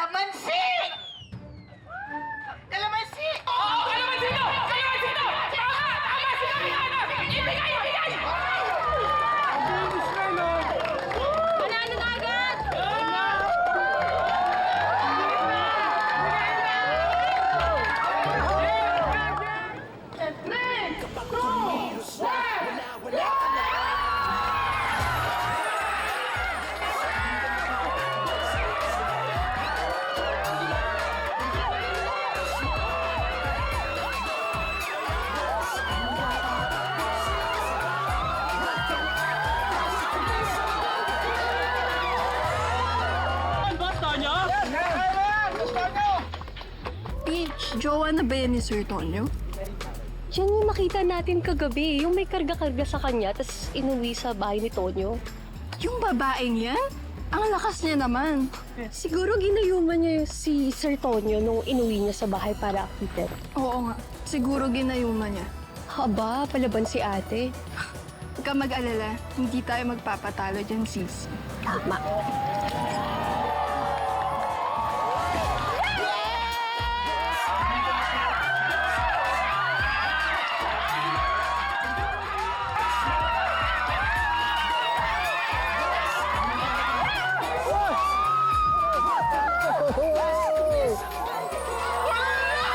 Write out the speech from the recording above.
Kalamansi! Kalamansi! Oo, kalamansi to! Kalamansi to! Tama! Tama! Sinabi nga na! Ibigay! Ibigay! Panalo na agad! Peach, jowa na ba yan ni Sir Tonyo? Yan yung nakita natin kagabi, yung may karga-karga sa kanya, tapos inuwi sa bahay ni Tonyo. Yung babaeng yan? Ang lakas niya naman. Siguro ginayuman niya yung si Sir Tonyo nung inuwi niya sa bahay para akitin. Oo nga, siguro ginayuma niya. Haba, palaban si ate. Huwag ka mag-alala, hindi tayo magpapatalo dyan, sis. Tama.